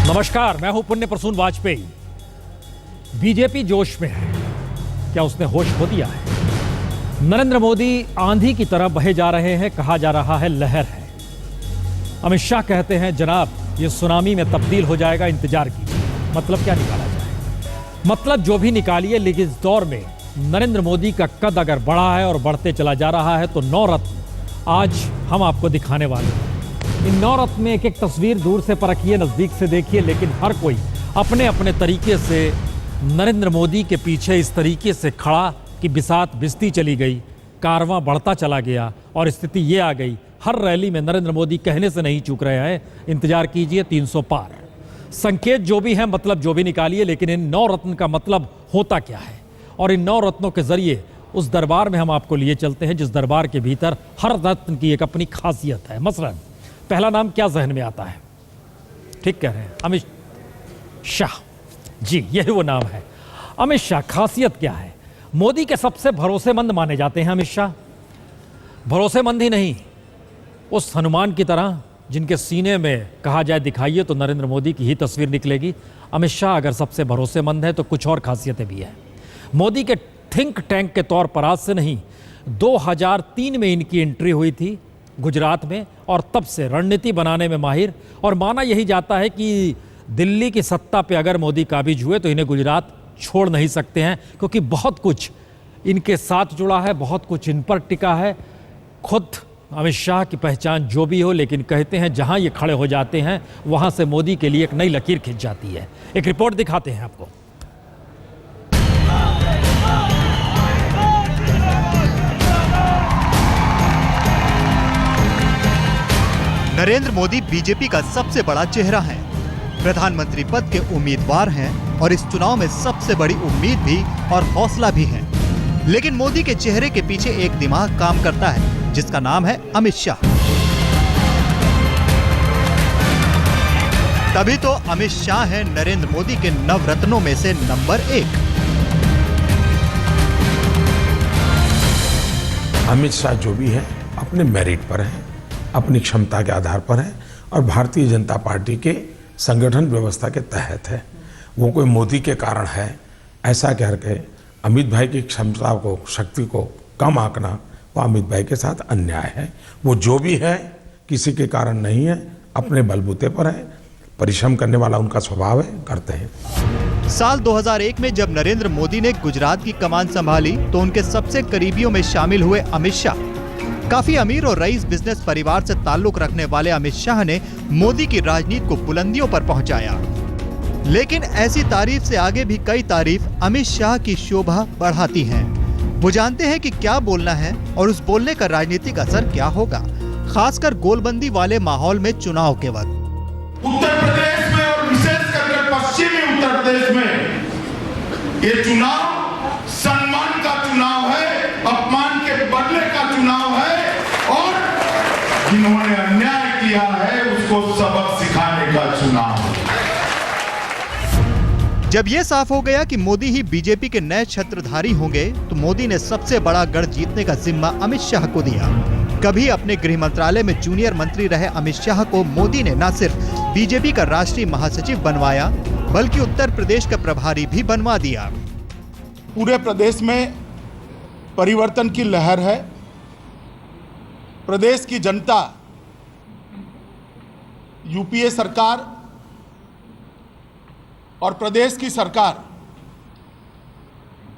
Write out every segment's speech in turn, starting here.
नमस्कार, मैं हूं पुण्य प्रसून वाजपेयी। बीजेपी जोश में है, क्या उसने होश खो दिया है? नरेंद्र मोदी आंधी की तरह बहे जा रहे हैं, कहा जा रहा है लहर है। अमित शाह कहते हैं जनाब ये सुनामी में तब्दील हो जाएगा, इंतजार कीजिए। मतलब क्या निकाला जाए? मतलब जो भी निकालिए, लेकिन इस दौर में नरेंद्र मोदी का कद अगर बढ़ा है और बढ़ते चला जा रहा है तो 9 रत्न आज हम आपको दिखाने वाले हैं। इन 9 रत्न में एक एक तस्वीर दूर से परखिए, नजदीक से देखिए, लेकिन हर कोई अपने अपने तरीके से नरेंद्र मोदी के पीछे इस तरीके से खड़ा कि बिसात बिसती चली गई, कारवां बढ़ता चला गया और स्थिति ये आ गई। हर रैली में नरेंद्र मोदी कहने से नहीं चूक रहे हैं, इंतजार कीजिए 300 पार। संकेत जो भी है, मतलब जो भी निकालिए, लेकिन इन 9 रत्न का मतलब होता क्या है? और इन 9 रत्नों के जरिए उस दरबार में हम आपको लिए चलते हैं जिस दरबार के भीतर हर रत्न की एक अपनी खासियत है। मसलन पहला नाम क्या जहन में आता है? ठीक कह रहे हैं, अमित शाह जी, यही वो नाम है, अमित शाह। खासियत क्या है? मोदी के सबसे भरोसेमंद माने जाते हैं अमित शाह। भरोसेमंद ही नहीं, उस हनुमान की तरह जिनके सीने में कहा जाए दिखाइए तो नरेंद्र मोदी की ही तस्वीर निकलेगी। अमित शाह अगर सबसे भरोसेमंद है तो कुछ और खासियतें भी हैं। मोदी के थिंक टैंक के तौर पर आज से नहीं, 2003 में इनकी एंट्री हुई थी गुजरात में, और तब से रणनीति बनाने में माहिर। और माना यही जाता है कि दिल्ली की सत्ता पे अगर मोदी काबिज हुए तो इन्हें गुजरात छोड़ नहीं सकते हैं, क्योंकि बहुत कुछ इनके साथ जुड़ा है, बहुत कुछ इन पर टिका है। खुद अमित शाह की पहचान जो भी हो, लेकिन कहते हैं जहां ये खड़े हो जाते हैं वहां से मोदी के लिए एक नई लकीर खिंच जाती है। एक रिपोर्ट दिखाते हैं आपको। नरेंद्र मोदी बीजेपी का सबसे बड़ा चेहरा है, प्रधानमंत्री पद के उम्मीदवार हैं और इस चुनाव में सबसे बड़ी उम्मीद भी और हौसला भी है। लेकिन मोदी के चेहरे के पीछे एक दिमाग काम करता है जिसका नाम है अमित शाह। तभी तो अमित शाह है नरेंद्र मोदी के नवरत्नों में से नंबर 1। अमित शाह जो भी है अपने मेरिट पर है, अपनी क्षमता के आधार पर है और भारतीय जनता पार्टी के संगठन व्यवस्था के तहत है। वो कोई मोदी के कारण है ऐसा कह के अमित भाई की क्षमता को, शक्ति को कम आंकना, वो अमित भाई के साथ अन्याय है। वो जो भी है किसी के कारण नहीं है, अपने बलबूते पर है, परिश्रम करने वाला उनका स्वभाव है, करते हैं। साल 2001 में जब नरेंद्र मोदी ने गुजरात की कमान संभाली तो उनके सबसे करीबियों में शामिल हुए अमित शाह। काफी अमीर और रईस बिजनेस परिवार से ताल्लुक रखने वाले अमित शाह ने मोदी की राजनीति को बुलंदियों पर पहुंचाया। लेकिन ऐसी तारीफ से आगे भी कई तारीफ अमित शाह की शोभा बढ़ाती हैं। वो जानते हैं कि क्या बोलना है और उस बोलने का राजनीतिक असर क्या होगा, खासकर गोलबंदी वाले माहौल में चुनाव के वक्त। उत्तर प्रदेश में और विशेषकर पश्चिमी उत्तर प्रदेश में ये चुनाव सम्मान का चुनाव है, अपमान के बदले का चुनाव है और जिन्होंने अन्याय किया है उसको सबक सिखाने का चुनाव है। जब ये साफ हो गया कि मोदी ही बीजेपी के नए छत्रधारी होंगे तो मोदी ने सबसे बड़ा गढ़ जीतने का जिम्मा अमित शाह को दिया। कभी अपने गृह मंत्रालय में जूनियर मंत्री रहे अमित शाह को मोदी ने न सिर्फ बीजेपी का राष्ट्रीय महासचिव बनवाया बल्कि उत्तर प्रदेश का प्रभारी भी बनवा दिया। पूरे प्रदेश में परिवर्तन की लहर है। प्रदेश की जनता यूपीए सरकार और प्रदेश की सरकार,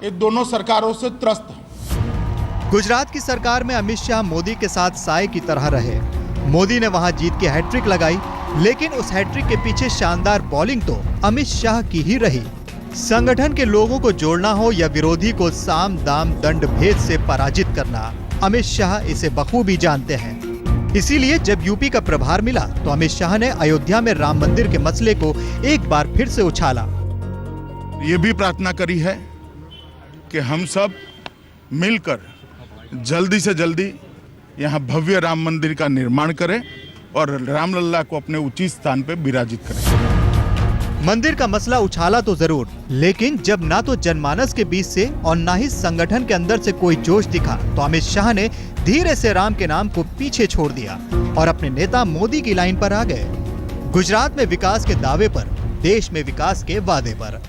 ये दोनों सरकारों से त्रस्त है। गुजरात की सरकार में अमित शाह मोदी के साथ साए की तरह रहे। मोदी ने वहां जीत की हैट्रिक लगाई, लेकिन उस हैट्रिक के पीछे शानदार बॉलिंग तो अमित शाह की ही रही। संगठन के लोगों को जोड़ना हो या विरोधी को साम दाम दंड भेद से पराजित करना, अमित शाह इसे बखूबी जानते हैं। इसीलिए जब यूपी का प्रभार मिला तो अमित शाह ने अयोध्या में राम मंदिर के मसले को एक बार फिर से उछाला। ये भी प्रार्थना करी है कि हम सब मिलकर जल्दी से जल्दी यहाँ भव्य राम मंदिर का निर्माण करें और रामलल्ला को अपने उचित स्थान पर विराजित करें। मंदिर का मसला उछाला तो जरूर, लेकिन जब ना तो जनमानस के बीच से और ना ही संगठन के अंदर से कोई जोश दिखा तो अमित शाह ने धीरे से राम के नाम को पीछे छोड़ दिया और अपने नेता मोदी की लाइन पर आ गए। गुजरात में विकास के दावे पर देश में विकास के वादे पर।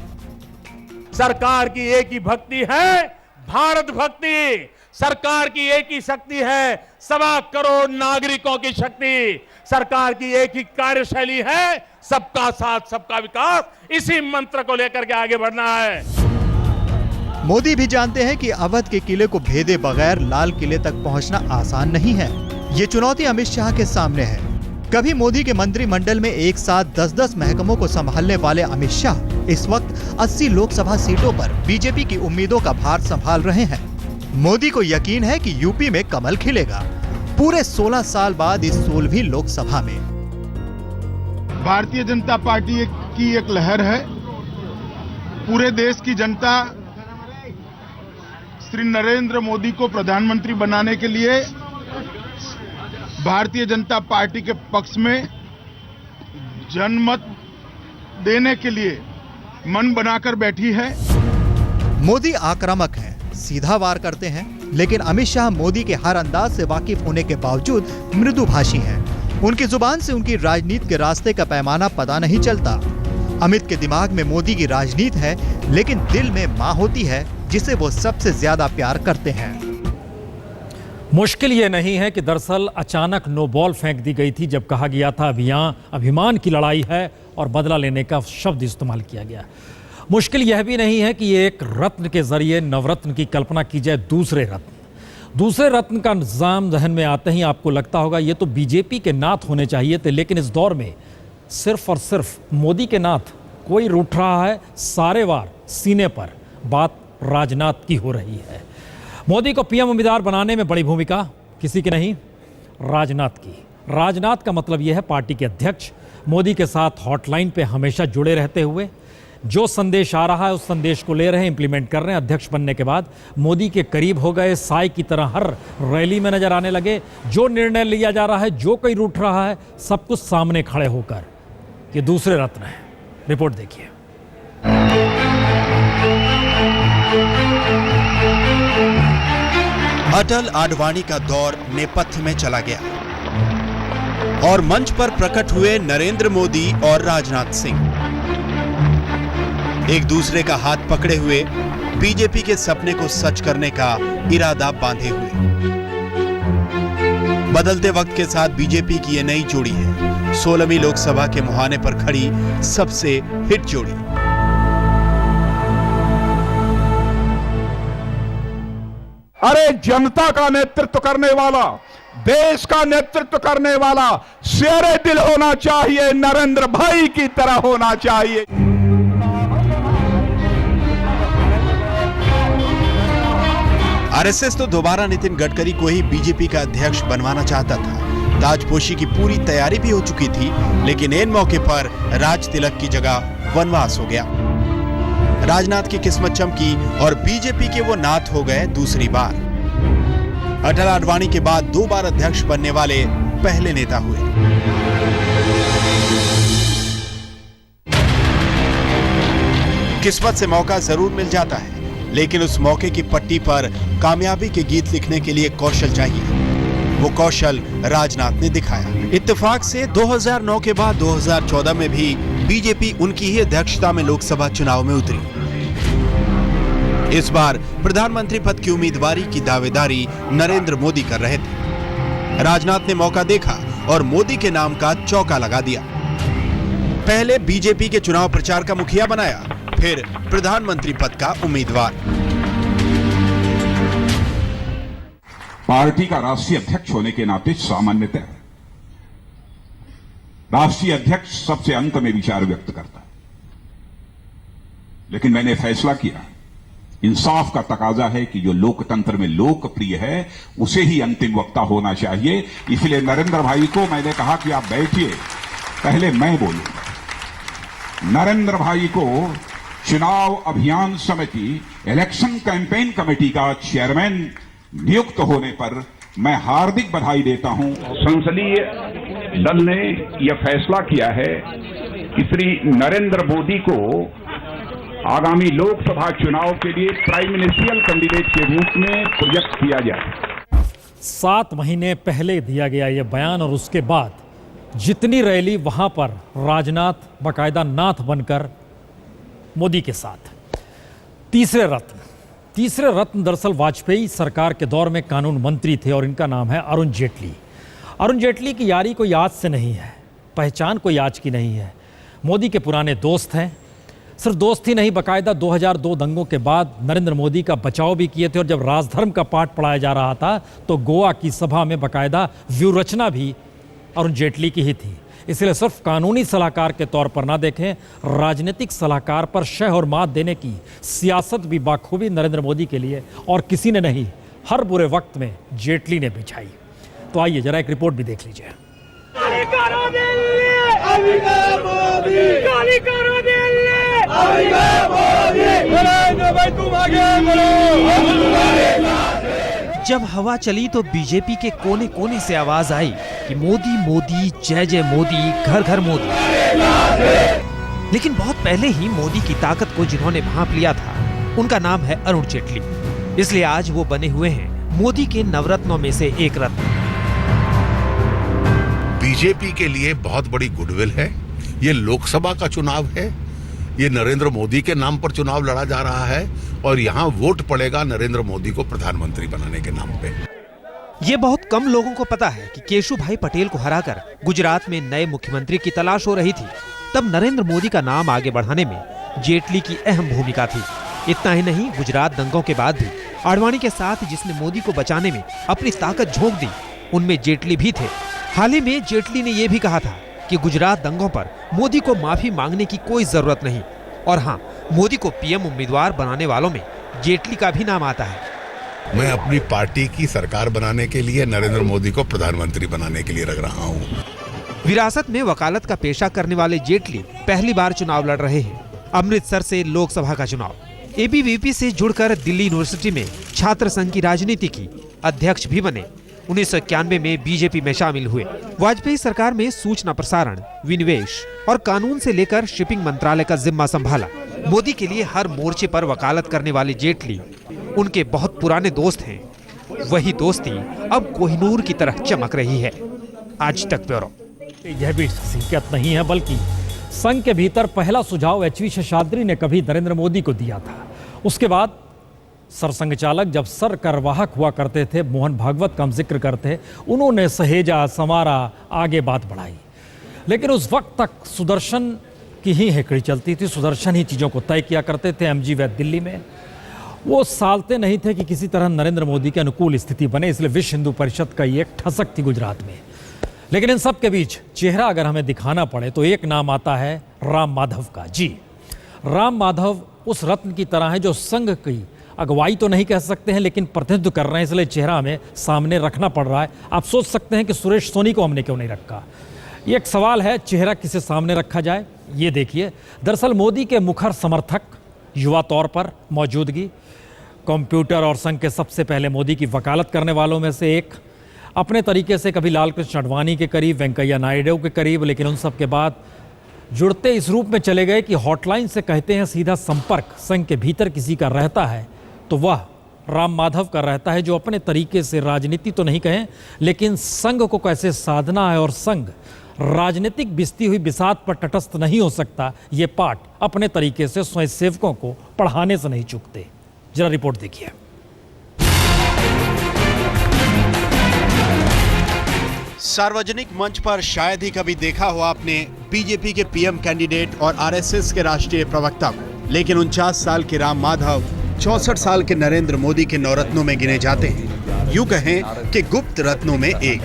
सरकार की एक ही भक्ति है, भारत भक्ति। सरकार की एक ही शक्ति है, 1.25 करोड़ नागरिकों की शक्ति। सरकार की एक ही कार्यशैली है, सबका साथ सबका विकास। इसी मंत्र को लेकर के आगे बढ़ना है। मोदी भी जानते हैं कि अवध के किले को भेदे बगैर लाल किले तक पहुंचना आसान नहीं है। ये चुनौती अमित शाह के सामने है। कभी मोदी के मंत्रिमंडल में एक साथ 10-10 महकमों को संभालने वाले अमित शाह इस वक्त 80 लोकसभा सीटों पर बीजेपी की उम्मीदों का भार संभाल रहे हैं। मोदी को यकीन है कि यूपी में कमल खिलेगा पूरे 16 साल बाद इस 16वीं लोकसभा में। भारतीय जनता पार्टी की एक लहर है। पूरे देश की जनता श्री नरेंद्र मोदी को प्रधानमंत्री बनाने के लिए भारतीय जनता पार्टी के पक्ष में जनमत देने के लिए मन बनाकर बैठी है। मोदी आक्रामक हैं, सीधा वार करते हैं, लेकिन अमित शाह मोदी के हर अंदाज से वाकिफ होने के बावजूद मृदुभाषी हैं। उनकी जुबान से उनकी राजनीति के रास्ते का पैमाना पता नहीं चलता। अमित के दिमाग में मोदी की राजनीति है, लेकिन दिल में मां होती है जिसे वो सबसे ज्यादा प्यार करते हैं। मुश्किल ये नहीं है कि दरअसल अचानक नो बॉल फेंक दी गई थी जब कहा गया था अभिमान की लड़ाई है और बदला लेने का शब्द इस्तेमाल किया गया। मुश्किल यह भी नहीं है कि एक रत्न के जरिए नवरत्न की कल्पना की जाए। दूसरे रत्न का निजाम जहन में आते ही आपको लगता होगा ये तो बीजेपी के नाथ होने चाहिए थे, लेकिन इस दौर में सिर्फ और सिर्फ मोदी के नाथ कोई रूठ रहा है। सारे वार सीने पर। बात राजनाथ की हो रही है। मोदी को पीएम उम्मीदवार बनाने में बड़ी भूमिका किसी की नहीं, राजनाथ की। राजनाथ का मतलब यह है पार्टी के अध्यक्ष मोदी के साथ हॉटलाइन पे हमेशा जुड़े रहते हुए जो संदेश आ रहा है उस संदेश को ले रहे हैं, इंप्लीमेंट कर रहे हैं। अध्यक्ष बनने के बाद मोदी के करीब हो गए, साई की तरह हर रैली में नजर आने लगे। जो निर्णय लिया जा रहा है, जो कोई रूठ रहा है, सब कुछ सामने खड़े होकर। ये दूसरे रत्न है। रिपोर्ट देखिए। अटल आडवाणी का दौर नेपथ्य में चला गया और मंच पर प्रकट हुए नरेंद्र मोदी और राजनाथ सिंह, एक दूसरे का हाथ पकड़े हुए बीजेपी के सपने को सच करने का इरादा बांधे हुए। बदलते वक्त के साथ बीजेपी की ये नई जोड़ी है 16वीं लोकसभा के मुहाने पर खड़ी सबसे हिट जोड़ी। अरे जनता का नेतृत्व करने वाला, देश का नेतृत्व करने वाला शेरे दिल होना चाहिए, नरेंद्र भाई की तरह होना चाहिए। आरएसएस तो दोबारा नितिन गडकरी को ही बीजेपी का अध्यक्ष बनवाना चाहता था। ताजपोशी की पूरी तैयारी भी हो चुकी थी, लेकिन इन मौके पर राज तिलक की जगह वनवास हो गया। राजनाथ की किस्मत चमकी और बीजेपी के वो नाथ हो गए दूसरी बार। अटल आडवाणी के बाद 2 बार अध्यक्ष बनने वाले पहले नेता हुए। किस्मत से मौका जरूर मिल जाता है, लेकिन उस मौके की पट्टी पर कामयाबी के गीत लिखने के लिए कौशल चाहिए। वो कौशल राजनाथ ने दिखाया। इत्तेफाक से 2009 के बाद 2014 में भी बीजेपी उनकी ही अध्यक्षता में लोकसभा चुनाव में उतरी। इस बार प्रधानमंत्री पद की उम्मीदवारी की दावेदारी नरेंद्र मोदी कर रहे थे। राजनाथ ने मौका देखा और मोदी के नाम का चौका लगा दिया। पहले बीजेपी के चुनाव प्रचार का मुखिया बनाया, फिर प्रधानमंत्री पद का उम्मीदवार। पार्टी का राष्ट्रीय अध्यक्ष होने के नाते सामान्यतः राष्ट्रीय अध्यक्ष सबसे अंत में विचार व्यक्त करता है, लेकिन मैंने फैसला किया, इंसाफ का तकाजा है कि जो लोकतंत्र में लोकप्रिय है उसे ही अंतिम वक्ता होना चाहिए। इसलिए नरेंद्र भाई को मैंने कहा कि आप बैठिए, पहले मैं बोलूंगा। नरेंद्र भाई को चुनाव अभियान समिति, इलेक्शन कैंपेन कमेटी का चेयरमैन नियुक्त होने पर मैं हार्दिक बधाई देता हूं। संसदीय दल ने यह फैसला किया है कि श्री नरेंद्र मोदी को आगामी लोकसभा चुनाव के लिए प्राइम मिनिस्ट्रियल कैंडिडेट के रूप में प्रोजेक्ट किया जाए। 7 महीने पहले दिया गया यह बयान और उसके बाद जितनी रैली वहां पर राजनाथ बाकायदा नाथ बनकर मोदी के साथ। तीसरे रत्न दरअसल वाजपेयी सरकार के दौर में कानून मंत्री थे और इनका नाम है अरुण जेटली। अरुण जेटली की यारी कोई आज से नहीं है, पहचान कोई आज की नहीं है। मोदी के पुराने दोस्त हैं। सिर्फ दोस्त ही नहीं, बाकायदा 2002 दंगों के बाद नरेंद्र मोदी का बचाव भी किए थे और जब राजधर्म का पाठ पढ़ाया जा रहा था तो गोवा की सभा में बाकायदा व्यू रचना भी अरुण जेटली की ही थी। इसलिए सिर्फ कानूनी सलाहकार के तौर पर ना देखें, राजनीतिक सलाहकार पर शह और मात देने की सियासत भी बाखूबी नरेंद्र मोदी के लिए और किसी ने नहीं, हर बुरे वक्त में जेटली ने बिछाई। तो आइए जरा एक रिपोर्ट भी देख लीजिए। जब हवा चली तो बीजेपी के कोने कोने से आवाज आई कि मोदी मोदी जय जय मोदी, घर घर मोदी। लेकिन बहुत पहले ही मोदी की ताकत को जिन्होंने भांप लिया था उनका नाम है अरुण जेटली। इसलिए आज वो बने हुए हैं मोदी के नवरत्नों में से एक रत्न। बीजेपी के लिए बहुत बड़ी गुडविल है। ये लोकसभा का चुनाव है, ये नरेंद्र मोदी के नाम पर चुनाव लड़ा जा रहा है और यहाँ वोट पड़ेगा नरेंद्र मोदी को प्रधानमंत्री बनाने के नाम पे। ये बहुत कम लोगों को पता है कि केशुभाई पटेल को हराकर गुजरात में नए मुख्यमंत्री की तलाश हो रही थी। तब नरेंद्र मोदी का नाम आगे बढ़ाने में जेटली की अहम भूमिका थी। इतना ही नहीं, गुजरात दंगों के बाद भी आडवाणी के साथ जिसने मोदी को बचाने में अपनी ताकत झोंक दी, उनमें जेटली भी थे। हाल ही में जेटली ने यह भी कहा था कि गुजरात दंगों पर मोदी को माफी मांगने की कोई जरूरत नहीं। और हाँ, मोदी को पीएम उम्मीदवार बनाने वालों में जेटली का भी नाम आता है। मैं अपनी पार्टी की सरकार बनाने के लिए नरेंद्र मोदी को प्रधानमंत्री बनाने के लिए लग रहा हूँ। विरासत में वकालत का पेशा करने वाले जेटली पहली बार चुनाव लड़ रहे हैं। अमृतसर से लोकसभा का चुनाव, एबीवीपी से जुड़कर दिल्ली यूनिवर्सिटी में छात्र संघ की राजनीति की अध्यक्ष भी बने। 1991 में बीजेपी में शामिल हुए। वाजपेयी सरकार में सूचना प्रसारण, विनिवेश और कानून से लेकर शिपिंग मंत्रालय का जिम्मा संभाला। मोदी के लिए हर मोर्चे पर वकालत करने वाले जेटली उनके बहुत पुराने दोस्त हैं। वही दोस्ती अब कोहिनूर की तरह चमक रही है। आज तक ब्यूरो। यह भी हकीकत नहीं है, बल्कि संघ के भीतर पहला सुझाव एचवी शेषाद्री ने कभी नरेंद्र मोदी को दिया था। उसके बाद सरसंघ चालक जब सर करवाहक हुआ करते थे, मोहन भागवत का हम जिक्र करते, उन्होंने सहेजा संवारा, आगे बात बढ़ाई। लेकिन उस वक्त तक सुदर्शन की ही हेकड़ी चलती थी, सुदर्शन ही चीज़ों को तय किया करते थे। एमजी वैद दिल्ली में वो सालते नहीं थे कि किसी तरह नरेंद्र मोदी के अनुकूल स्थिति बने, इसलिए विश्व हिंदू परिषद का ये एक ठसक थी गुजरात में। लेकिन इन सब के बीच चेहरा अगर हमें दिखाना पड़े तो एक नाम आता है राम माधव का। जी, राम माधव उस रत्न की तरह है जो संघ की अगुवाई तो नहीं कह सकते हैं, लेकिन प्रतिनिधित्व कर रहे हैं, इसलिए चेहरा हमें सामने रखना पड़ रहा है। आप सोच सकते हैं कि सुरेश सोनी को हमने क्यों नहीं रखा। ये एक सवाल है, चेहरा किसे सामने रखा जाए। ये देखिए, दरअसल मोदी के मुखर समर्थक, युवा तौर पर मौजूदगी, कंप्यूटर और संघ के सबसे पहले मोदी की वकालत करने वालों में से एक, अपने तरीके से कभी लाल कृष्ण आडवाणी के करीब, वेंकैया नायडू के करीब, लेकिन उन सब के बाद जुड़ते इस रूप में चले गए कि हॉटलाइन से कहते हैं सीधा संपर्क संघ के भीतर किसी का रहता है तो वह राम माधव का रहता है, जो अपने तरीके से राजनीति तो नहीं कहें, लेकिन संघ को कैसे साधना है और संघ राजनीतिक बिस्ती हुई बिसात पर तटस्थ नहीं हो सकता, ये पाठ अपने तरीके से स्वयंसेवकों को पढ़ाने से नहीं चूकते। जरा रिपोर्ट देखिए। सार्वजनिक मंच पर शायद ही कभी देखा हो आपने बीजेपी के पीएम कैंडिडेट और आरएसएस के राष्ट्रीय प्रवक्ता को, लेकिन 49 साल के राम माधव 64 साल के नरेंद्र मोदी के नवरत्नों में गिने जाते हैं। यूं कहें कि गुप्त रत्नों में एक।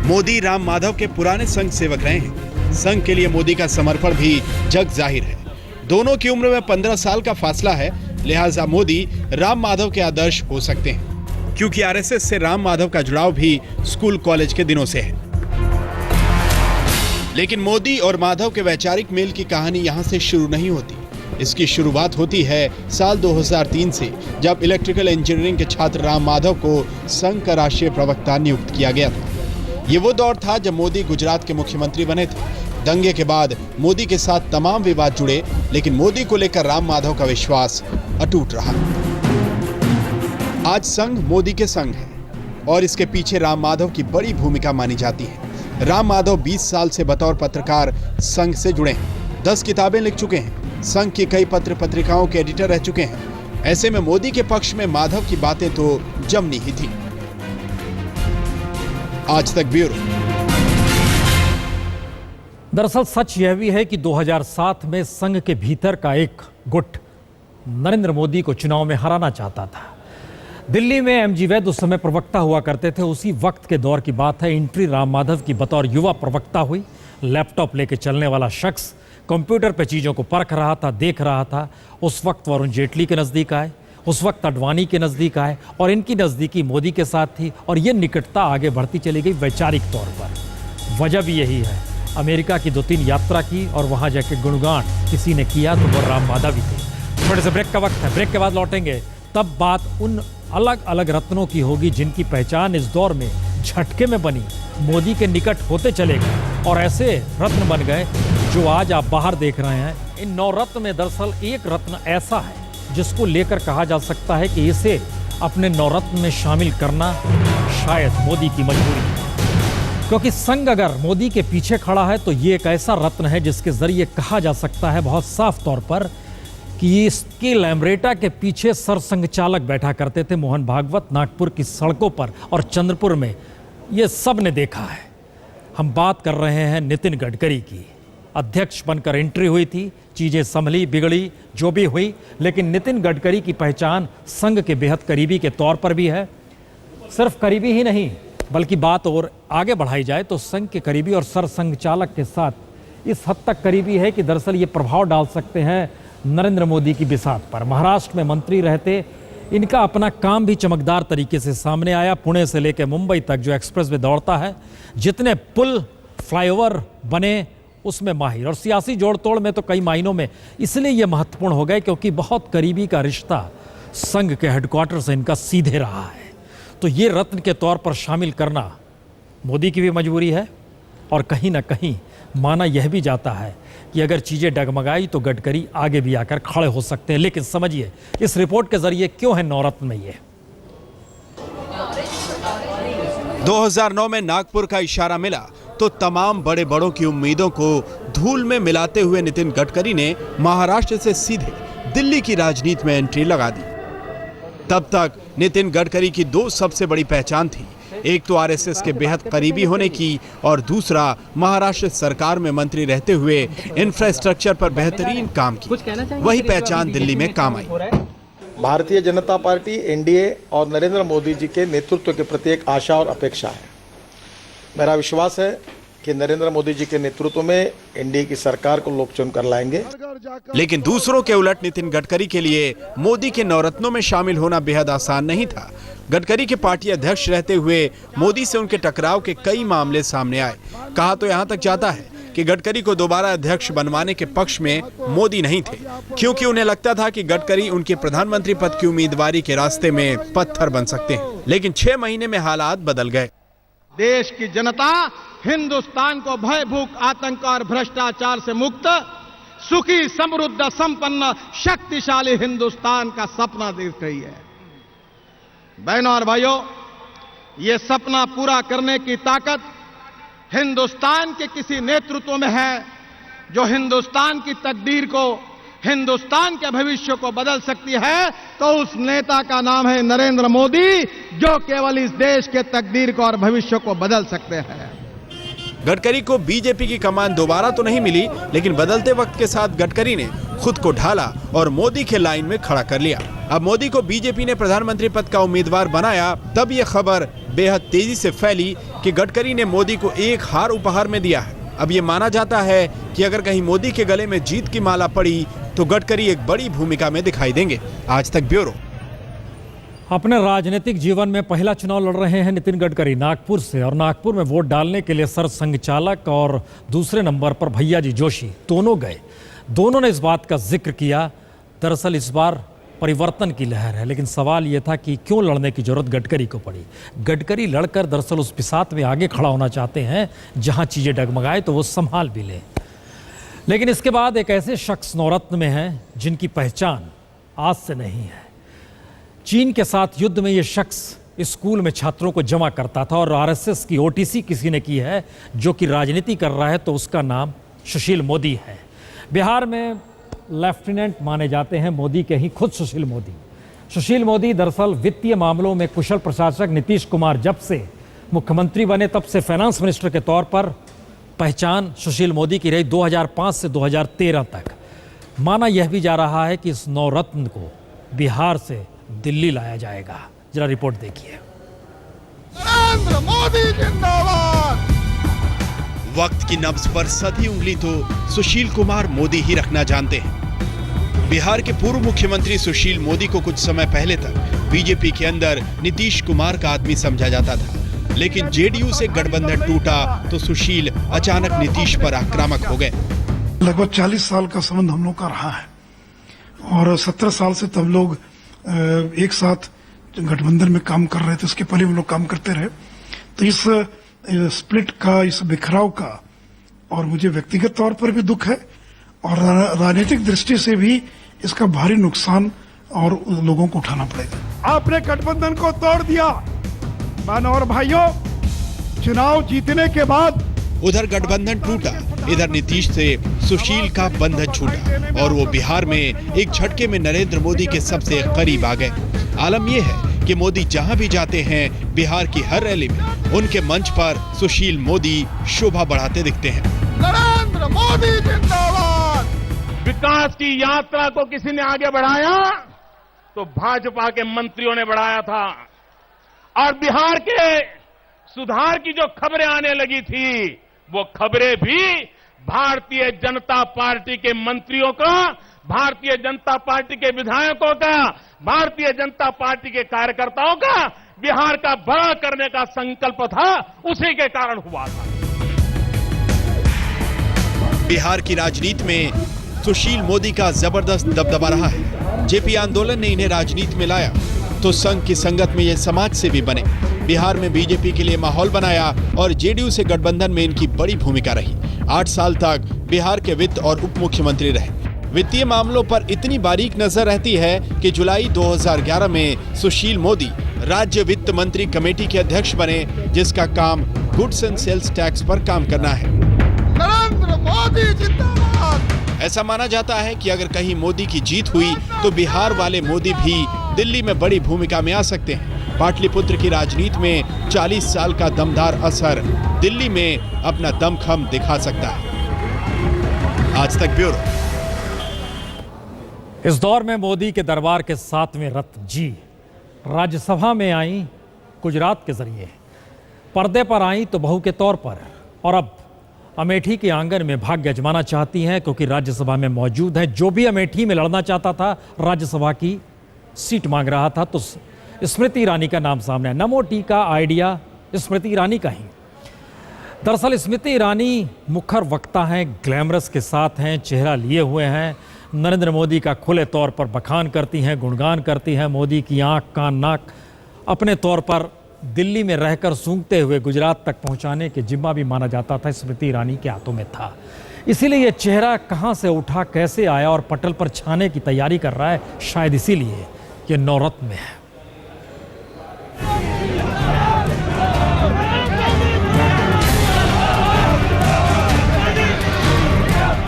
मोदी राम माधव के पुराने संघ सेवक रहे हैं। संघ के लिए मोदी का समर्पण भी जग जाहिर है। दोनों की उम्र में 15 साल का फासला है, लिहाजा मोदी राम माधव के आदर्श हो सकते हैं, क्योंकि आरएसएस से राम माधव का जुड़ाव भी स्कूल कॉलेज के दिनों से है। लेकिन मोदी और माधव के वैचारिक मेल की कहानी यहां से शुरू नहीं होती। इसकी शुरुआत होती है साल 2003 से, जब इलेक्ट्रिकल इंजीनियरिंग के छात्र राम माधव को संघ का राष्ट्रीय प्रवक्ता नियुक्त किया गया था। ये वो दौर था जब मोदी गुजरात के मुख्यमंत्री बने थे। दंगे के बाद मोदी के साथ तमाम विवाद जुड़े, लेकिन मोदी को लेकर राम माधव का विश्वास अटूट रहा। आज संघ मोदी के संग है और इसके पीछे राम माधव की बड़ी भूमिका मानी जाती है। राम माधव 20 साल से बतौर पत्रकार संघ से जुड़े हैं। 10 किताबें लिख चुके हैं। संघ की कई पत्र पत्रिकाओं के एडिटर रह चुके हैं। ऐसे में मोदी के पक्ष में माधव की बातें तो जमनी ही थी। आज तक ब्यूरो। दरअसल सच यह भी है कि 2007 में संघ के भीतर का एक गुट नरेंद्र मोदी को चुनाव में हराना चाहता था। दिल्ली में एमजी वैद उस समय प्रवक्ता हुआ करते थे। उसी वक्त के दौर की बात है। एंट्री राम माधव की बतौर युवा प्रवक्ता हुई। लैपटॉप लेके चलने वाला शख्स कंप्यूटर पे चीज़ों को परख रहा था, देख रहा था। उस वक्त वरुण जेटली के नज़दीक आए, उस वक्त अडवाणी के नज़दीक आए और इनकी नज़दीकी मोदी के साथ थी और ये निकटता आगे बढ़ती चली गई वैचारिक तौर पर। वजह भी यही है, अमेरिका की 2-3 यात्रा की और वहाँ जाके गुणगान किसी ने किया तो वो राम माधव ही थे। थोड़े से ब्रेक का वक्त है, ब्रेक के बाद लौटेंगे। तब बात उन अलग अलग रत्नों की होगी जिनकी पहचान इस दौर में झटके में बनी, मोदी के निकट होते चले गए और ऐसे रत्न बन गए जो आज आप बाहर देख रहे हैं। इन 9 रत्न में दरअसल एक रत्न ऐसा है जिसको लेकर कहा जा सकता है कि इसे अपने 9 रत्न में शामिल करना शायद मोदी की मजबूरी है, क्योंकि संघ अगर मोदी के पीछे खड़ा है तो ये एक ऐसा रत्न है जिसके जरिए कहा जा सकता है बहुत साफ तौर पर कि इसके लैम्ब्रेटा के पीछे सरसंघ चालक बैठा करते थे। मोहन भागवत नागपुर की सड़कों पर और चंद्रपुर में ये सब ने देखा है। हम बात कर रहे हैं नितिन गडकरी की। अध्यक्ष बनकर एंट्री हुई थी, चीज़ें संभली बिगड़ी जो भी हुई, लेकिन नितिन गडकरी की पहचान संघ के बेहद करीबी के तौर पर भी है। सिर्फ करीबी ही नहीं बल्कि बात और आगे बढ़ाई जाए तो संघ के करीबी और सरसंघ चालक के साथ इस हद तक करीबी है कि दरअसल ये प्रभाव डाल सकते हैं नरेंद्र मोदी की बिसात पर। महाराष्ट्र में मंत्री रहते, इनका अपना काम भी चमकदार तरीके से सामने आया। पुणे से लेकर मुंबई तक जो एक्सप्रेस वे दौड़ता है, जितने पुल फ्लाईओवर बने उसमें माहिर, और सियासी जोड़ तोड़ में तो कई मायनों में इसलिए ये महत्वपूर्ण हो गए क्योंकि बहुत करीबी का रिश्ता संघ के हेडक्वार्टर से इनका सीधे रहा है। तो ये रत्न के तौर पर शामिल करना मोदी की भी मजबूरी है और कहीं ना कहीं माना यह भी जाता है कि अगर चीज़ें डगमगाई तो गडकरी आगे भी आकर खड़े हो सकते हैं। लेकिन समझिए इस रिपोर्ट के जरिए क्यों है 9 रत्न में ये। 2009 में नागपुर का इशारा मिला तो तमाम बड़े बड़ों की उम्मीदों को धूल में मिलाते हुए नितिन गडकरी ने महाराष्ट्र से सीधे दिल्ली की राजनीति में एंट्री लगा दी। तब तक नितिन गडकरी की 2 सबसे बड़ी पहचान थी, एक तो आरएसएस के बेहद करीबी होने की और दूसरा महाराष्ट्र सरकार में मंत्री रहते हुए इंफ्रास्ट्रक्चर पर बेहतरीन काम की। वही पहचान दिल्ली में काम आई। भारतीय जनता पार्टी एनडीए और नरेंद्र मोदी जी के नेतृत्व के प्रति एक आशा और अपेक्षा है। मेरा विश्वास है कि नरेंद्र मोदी जी के नेतृत्व में एनडीए की सरकार को लोग चुनकर लाएंगे। लेकिन दूसरों के उलट नितिन गडकरी के लिए मोदी के 9 रत्नों में शामिल होना बेहद आसान नहीं था। गडकरी के पार्टी अध्यक्ष रहते हुए मोदी से उनके टकराव के कई मामले सामने आए। कहा तो यहां तक जाता है कि गडकरी को दोबारा अध्यक्ष बनवाने के पक्ष में मोदी नहीं थे, क्योंकि उन्हें लगता था कि गडकरी उनके प्रधानमंत्री पद की उम्मीदवारी के रास्ते में पत्थर बन सकते हैं। लेकिन 6 महीने में हालात बदल गए। देश की जनता हिंदुस्तान को भय भूख आतंक और भ्रष्टाचार से मुक्त, सुखी समृद्ध संपन्न शक्तिशाली हिंदुस्तान का सपना देख रही है। बहनों और भाइयों, ये सपना पूरा करने की ताकत हिंदुस्तान के किसी नेतृत्व में है जो हिंदुस्तान की तकदीर को, हिंदुस्तान के भविष्य को बदल सकती है, तो उस नेता का नाम है नरेंद्र मोदी, जो केवल इस देश के तकदीर को और भविष्य को बदल सकते हैं। गडकरी को बीजेपी की कमान दोबारा तो नहीं मिली, लेकिन बदलते वक्त के साथ गडकरी ने खुद को ढाला और मोदी के लाइन में खड़ा कर लिया। अब मोदी को बीजेपी ने प्रधानमंत्री पद का उम्मीदवार बनाया, तब यह खबर बेहद तेजी से फैली कि गडकरी ने मोदी को एक हार उपहार में दिया है। अब ये माना जाता है कि अगर कहीं मोदी के गले में जीत की माला पड़ी तो गडकरी एक बड़ी भूमिका में दिखाई देंगे। आज तक ब्यूरो। अपने राजनीतिक जीवन में पहला चुनाव लड़ रहे हैं नितिन गडकरी नागपुर से, और नागपुर में वोट डालने के लिए सरसंघ चालक और दूसरे नंबर पर भैया जी जोशी दोनों गए। दोनों ने इस बात का जिक्र किया, दरअसल इस बार परिवर्तन की लहर है। लेकिन सवाल यह था कि क्यों लड़ने की जरूरत गडकरी को पड़ी। गडकरी लड़कर दरअसल उस बिसात में आगे खड़ा होना चाहते हैं जहां चीजें डगमगाए तो वो संभाल भी लें। लेकिन इसके बाद एक ऐसे शख्स 9 रत्न में हैं जिनकी पहचान आज से नहीं है। चीन के साथ युद्ध में ये शख्स स्कूल में छात्रों को जमा करता था और आरएसएस की ओटीसी किसी ने की है जो कि राजनीति कर रहा है तो उसका नाम सुशील मोदी है। बिहार में लेफ्टिनेंट माने जाते हैं मोदी के ही खुद सुशील मोदी। सुशील मोदी दरअसल वित्तीय मामलों में कुशल प्रशासक नीतीश कुमार जब से मुख्यमंत्री बने तब से फाइनेंस मिनिस्टर के तौर पर पहचान सुशील मोदी की रही 2005 से 2013 तक। माना यह भी जा रहा है कि इस नवरत्न को बिहार से दिल्ली लाया जाएगा। जरा रिपोर्ट देखिए। नरेंद्र मोदी जिंदाबाद। वक्त की नब्ज पर सधी उंगली तो सुशील कुमार मोदी ही रखना जानते हैं। बिहार के पूर्व मुख्यमंत्री सुशील मोदी को कुछ समय पहले तक बीजेपी के अंदर नीतीश कुमार का आदमी समझा जाता था, लेकिन जेडीयू से गठबंधन टूटा तो सुशील अचानक नीतीश पर आक्रामक हो गए। लगभग 40 साल का संबंध हम लोग का रहा है और 17 साल से तब लोग एक साथ गठबंधन में काम कर रहे थे, उसके पहले हम लोग काम करते रहे। तो इस स्प्लिट का, इस बिखराव का और मुझे व्यक्तिगत तौर पर भी दुख है और राजनीतिक दृष्टि से भी इसका भारी नुकसान और लोगों को उठाना पड़ेगा। आपने गठबंधन को तोड़ दिया। बहनों और भाइयों, चुनाव जीतने के बाद उधर गठबंधन टूटा, इधर नीतीश से सुशील का बंधन छूटा और वो बिहार में एक झटके में नरेंद्र मोदी के सबसे करीब आ गए। आलम यह है कि मोदी जहां भी जाते हैं बिहार की हर रैली में उनके मंच पर सुशील मोदी शोभा बढ़ाते दिखते हैं। नरेंद्र मोदी जिंदाबाद। विकास की यात्रा को किसी ने आगे बढ़ाया तो भाजपा के मंत्रियों ने बढ़ाया था और बिहार के सुधार की जो खबरें आने लगी थी वो खबरें भी भारतीय जनता पार्टी के मंत्रियों का, भारतीय जनता पार्टी के विधायकों का, भारतीय जनता पार्टी के कार्यकर्ताओं का बिहार का बड़ा करने का संकल्प था, उसी के कारण हुआ था। बिहार की राजनीति में सुशील मोदी का जबरदस्त दबदबा रहा है। जेपी आंदोलन ने इन्हें राजनीति में लाया तो संघ की संगत में ये समाज सेवी बने। बिहार में बीजेपी के लिए माहौल बनाया और जेडीयू से गठबंधन में इनकी बड़ी भूमिका रही। 8 साल तक बिहार के वित्त और उप मुख्यमंत्री रहे। वित्तीय मामलों पर इतनी बारीक नजर रहती है कि जुलाई 2011 में सुशील मोदी राज्य वित्त मंत्री कमेटी के अध्यक्ष बने, जिसका काम गुड्स एंड सेल्स टैक्स पर काम करना है। नरेंद्र मोदी जिंदाबाद। ऐसा माना जाता है कि अगर कहीं मोदी की जीत हुई तो बिहार वाले मोदी भी दिल्ली में बड़ी भूमिका में आ सकते हैं। पाटलिपुत्र की राजनीति में 40 साल का दमदार असर दिल्ली में अपना दमखम दिखा सकता है। आज तक ब्यूरो। इस दौर में मोदी के दरबार के 7वें रत्न जी राज्यसभा में आई गुजरात के जरिए, पर्दे पर आई तो बहू के तौर पर, और अब अमेठी के आंगन में भाग्य आजमाना चाहती हैं क्योंकि राज्यसभा में मौजूद है। जो भी अमेठी में लड़ना चाहता था, राज्यसभा की सीट मांग रहा था, तो स्मृति ईरानी का नाम सामने है। नमो टी का आइडिया स्मृति ईरानी का ही। दरअसल स्मृति ईरानी मुखर वक्ता हैं, ग्लैमरस के साथ हैं, चेहरा लिए हुए हैं, नरेंद्र मोदी का खुले तौर पर बखान करती हैं, गुणगान करती हैं। मोदी की आंख, कान, नाक अपने तौर पर दिल्ली में रहकर सूंघते हुए गुजरात तक पहुंचाने के जिम्मा भी माना जाता था स्मृति ईरानी के हाथों में था। इसीलिए ये चेहरा कहां से उठा, कैसे आया और पटल पर छाने की तैयारी कर रहा है, शायद इसीलिए ये नवरत्न में है।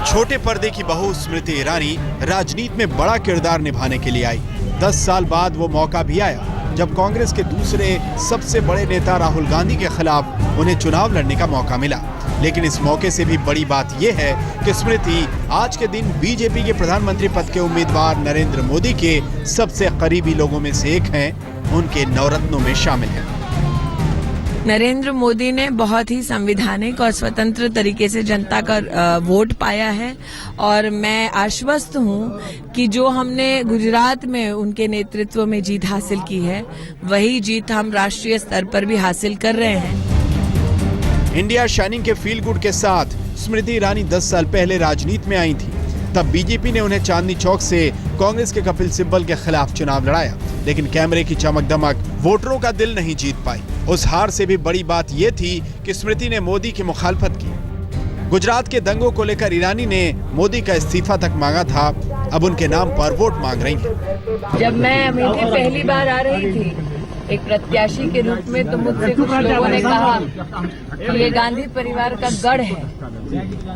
छोटे पर्दे की बहू स्मृति ईरानी राजनीति में बड़ा किरदार निभाने के लिए आई। 10 साल बाद वो मौका भी आया जब कांग्रेस के दूसरे सबसे बड़े नेता राहुल गांधी के खिलाफ उन्हें चुनाव लड़ने का मौका मिला। लेकिन इस मौके से भी बड़ी बात यह है कि स्मृति आज के दिन बीजेपी के प्रधानमंत्री पद के उम्मीदवार नरेंद्र मोदी के सबसे करीबी लोगों में से एक हैं, उनके नवरत्नों में शामिल हैं। नरेंद्र मोदी ने बहुत ही संवैधानिक और स्वतंत्र तरीके से जनता का वोट पाया है और मैं आश्वस्त हूं कि जो हमने गुजरात में उनके नेतृत्व में जीत हासिल की है, वही जीत हम राष्ट्रीय स्तर पर भी हासिल कर रहे हैं। इंडिया शाइनिंग के फील गुड के साथ स्मृति ईरानी 10 साल पहले राजनीति में आई थी। तब बीजेपी ने उन्हें चांदनी चौक से कांग्रेस के कपिल सिब्बल के खिलाफ चुनाव लड़ाया, लेकिन कैमरे की चमक दमक वोटरों का दिल नहीं जीत पाई। उस हार से भी बड़ी बात यह थी कि स्मृति ने मोदी की मुखालफत की। गुजरात के दंगों को लेकर ईरानी ने मोदी का इस्तीफा तक मांगा था, अब उनके नाम पर वोट मांग रही हैं। जब मैं अमेठी पहली बार आ रही थी एक प्रत्याशी के रूप में तो मुझसे कुछ लोगों ने कहा कि ये गांधी परिवार का गढ़ है।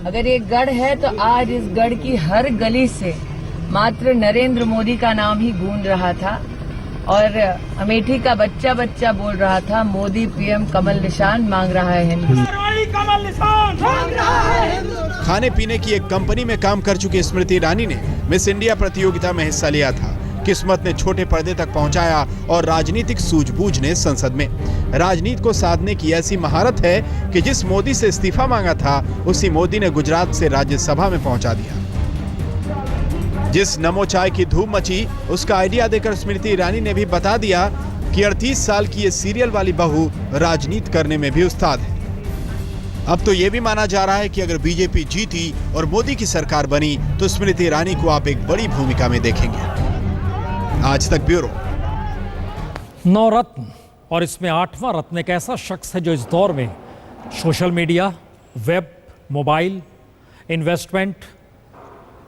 अगर ये गढ़ है तो आज इस गढ़ की हर गली से मात्र नरेंद्र मोदी का नाम ही गूंज रहा था और अमेठी का बच्चा बच्चा बोल रहा था, मोदी पीएम कमल निशान मांग रहा है हिंदुस्तान। खाने पीने की एक कंपनी में काम कर चुकी स्मृति ईरानी ने मिस इंडिया प्रतियोगिता में हिस्सा लिया था। किस्मत ने छोटे पर्दे तक पहुंचाया और राजनीतिक सूझबूझ ने संसद में राजनीति को साधने की ऐसी महारत है कि जिस मोदी से इस्तीफा मांगा था उसी मोदी ने गुजरात से राज्यसभा में पहुंचा दिया। जिस नमो चाय की धूम मची उसका आइडिया देकर स्मृति ईरानी ने भी बता दिया कि 38 साल की ये सीरियल वाली बहू राजनीति करने में भी उस्ताद है। अब तो ये भी माना जा रहा है कि अगर बीजेपी जीती और मोदी की सरकार बनी तो स्मृति ईरानी को आप एक बड़ी भूमिका में देखेंगे। आज तक ब्यूरो। 9 रत्न और इसमें 8वां रत्न एक ऐसा शख्स है जो इस दौर में social media, web, mobile, investment,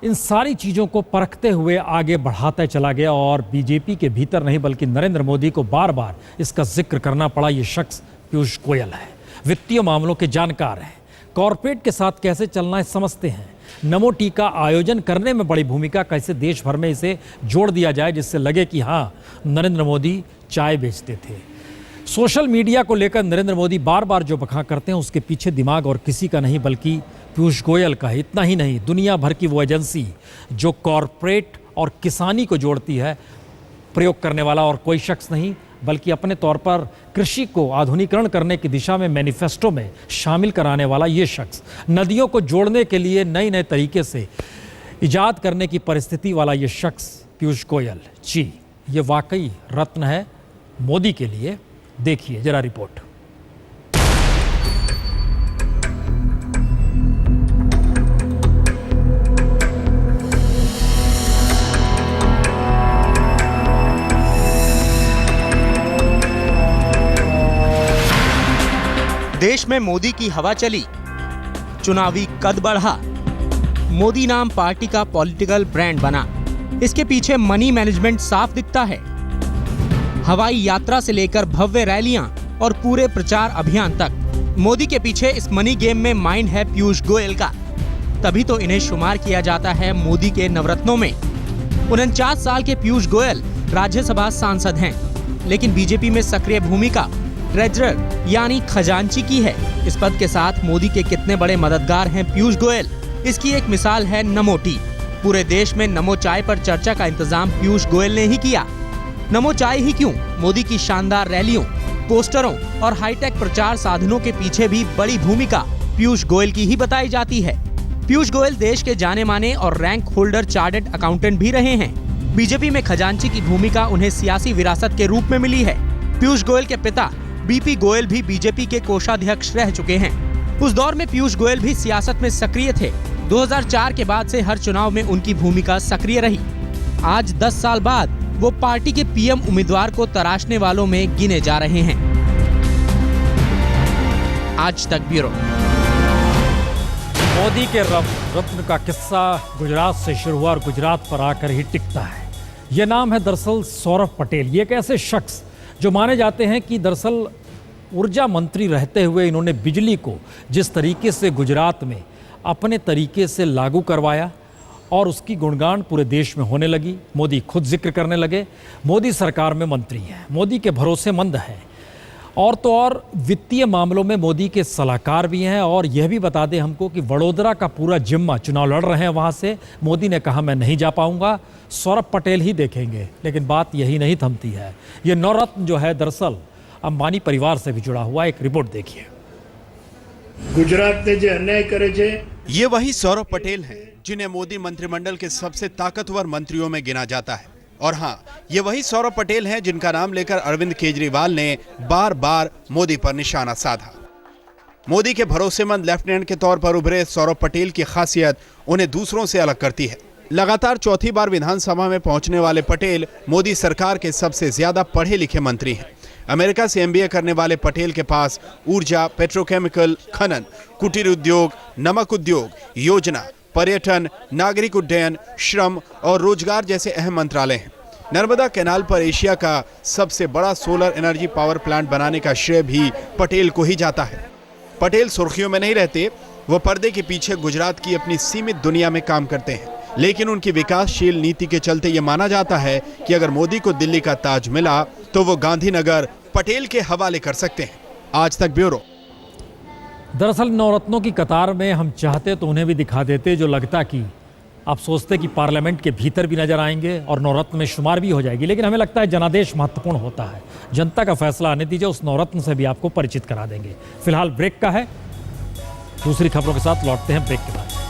इन सारी चीज़ों को परखते हुए आगे बढ़ाता चला गया और बीजेपी के भीतर नहीं बल्कि नरेंद्र मोदी को बार बार इसका जिक्र करना पड़ा। ये शख्स पीयूष गोयल है। वित्तीय मामलों के जानकार हैं, कॉरपोरेट के साथ कैसे चलना है समझते हैं। नमो टी का आयोजन करने में बड़ी भूमिका, कैसे देश भर में इसे जोड़ दिया जाए जिससे लगे कि हाँ नरेंद्र मोदी चाय बेचते थे। सोशल मीडिया को लेकर नरेंद्र मोदी बार बार जो बखान करते हैं उसके पीछे दिमाग और किसी का नहीं बल्कि पीयूष गोयल का है। इतना ही नहीं, दुनिया भर की वो एजेंसी जो कॉरपोरेट और किसानी को जोड़ती है, प्रयोग करने वाला और कोई शख्स नहीं बल्कि अपने तौर पर कृषि को आधुनिकीकरण करने की दिशा में मैनिफेस्टो में शामिल कराने वाला ये शख्स, नदियों को जोड़ने के लिए नए नए तरीके से इजाद करने की परिस्थिति वाला ये शख्स पीयूष गोयल जी, ये वाकई रत्न है मोदी के लिए। देखिए जरा रिपोर्ट। देश में मोदी की हवा चली, चुनावी कद बढ़ा, मोदी नाम पार्टी का पॉलिटिकल ब्रांड बना। इसके पीछे मनी मैनेजमेंट साफ दिखता है। हवाई यात्रा से लेकर भव्य रैलियां और पूरे प्रचार अभियान तक मोदी के पीछे इस मनी गेम में माइंड है पीयूष गोयल का। तभी तो इन्हें शुमार किया जाता है मोदी के नवरत्नों में। 49 साल के पीयूष गोयल राज्यसभा सांसद हैं, लेकिन बीजेपी में सक्रिय भूमिका ट्रेजरर यानी खजांची की है। इस पद के साथ मोदी के कितने बड़े मददगार हैं पीयूष गोयल, इसकी एक मिसाल है नमो टी। पूरे देश में नमो चाय पर चर्चा का इंतजाम पीयूष गोयल ने ही किया। नमो चाय ही क्यों, मोदी की शानदार रैलियों, पोस्टरों और हाईटेक प्रचार साधनों के पीछे भी बड़ी भूमिका पीयूष गोयल की ही बताई जाती है। पीयूष गोयल देश के जाने माने और रैंक होल्डर चार्टर्ड अकाउंटेंट भी रहे हैं। बीजेपी में खजांची की भूमिका उन्हें सियासी विरासत के रूप में मिली है। पीयूष गोयल के पिता बीपी गोयल भी बीजेपी के कोषाध्यक्ष रह चुके हैं। उस दौर में पीयूष गोयल भी सियासत में सक्रिय थे। 2004 के बाद से हर चुनाव में उनकी भूमिका सक्रिय रही। आज 10 साल बाद वो पार्टी के पीएम उम्मीदवार को तराशने वालों में गिने जा रहे हैं। आज तक ब्यूरो। मोदी के रत्न का किस्सा गुजरात से शुरू हुआ और गुजरात पर आकर ही टिकता है। ये नाम है दरअसल सौरभ पटेल। ये एक ऐसे शख्स जो माने जाते हैं कि दरअसल ऊर्जा मंत्री रहते हुए इन्होंने बिजली को जिस तरीके से गुजरात में अपने तरीके से लागू करवाया और उसकी गुणगान पूरे देश में होने लगी। मोदी खुद जिक्र करने लगे, मोदी सरकार में मंत्री हैं, मोदी के भरोसेमंद हैं और तो और वित्तीय मामलों में मोदी के सलाहकार भी हैं। और यह भी बता दें हमको कि वडोदरा का पूरा जिम्मा, चुनाव लड़ रहे हैं वहाँ से, मोदी ने कहा मैं नहीं जा पाऊँगा, सौरभ पटेल ही देखेंगे। लेकिन बात यही नहीं थमती है। ये नवरत्न जो है दरअसल अंबानी परिवार से भी जुड़ा हुआ। एक रिपोर्ट देखिए। गुजरात ने जो अन्याय करे छे, ये वही सौरभ पटेल हैं जिन्हें मोदी मंत्रिमंडल के सबसे ताकतवर मंत्रियों में गिना जाता है। और हाँ, ये वही सौरभ पटेल हैं जिनका नाम लेकर अरविंद केजरीवाल ने बार बार मोदी पर निशाना साधा। मोदी के भरोसेमंद लेफ्टिनेंट के तौर पर उभरे सौरभ पटेल की खासियत उन्हें दूसरों से अलग करती है। लगातार चौथी बार विधानसभा में पहुंचने वाले पटेल मोदी सरकार के सबसे ज्यादा पढ़े लिखे मंत्री हैं। अमेरिका से एमबीए करने वाले पटेल के पास ऊर्जा, पेट्रोकेमिकल, खनन, कुटीर उद्योग, नमक उद्योग, योजना, पर्यटन, नागरिक उड्डयन, श्रम और रोजगार जैसे अहम मंत्रालय हैं। नर्मदा कैनाल पर एशिया का सबसे बड़ा सोलर एनर्जी पावर प्लांट बनाने का श्रेय भी पटेल को ही जाता है। पटेल सुर्खियों में नहीं रहते, वो पर्दे के पीछे गुजरात की अपनी सीमित दुनिया में काम करते हैं, लेकिन उनकी विकासशील नीति के चलते ये माना जाता है कि अगर मोदी को दिल्ली का ताज मिला तो वो गांधीनगर पटेल के हवाले कर सकते हैं। आज तक ब्यूरो। दरअसल नवरत्नों की कतार में हम चाहते तो उन्हें भी दिखा देते, जो लगता कि आप सोचते कि पार्लियामेंट के भीतर भी नजर आएंगे और नवरत्न में शुमार भी हो जाएगी, लेकिन हमें लगता है जनादेश महत्वपूर्ण होता है। जनता का फैसला आने दीजिए, उस नवरत्न से भी आपको परिचित करा देंगे। फिलहाल ब्रेक का है, दूसरी खबरों के साथ लौटते हैं ब्रेक के बाद।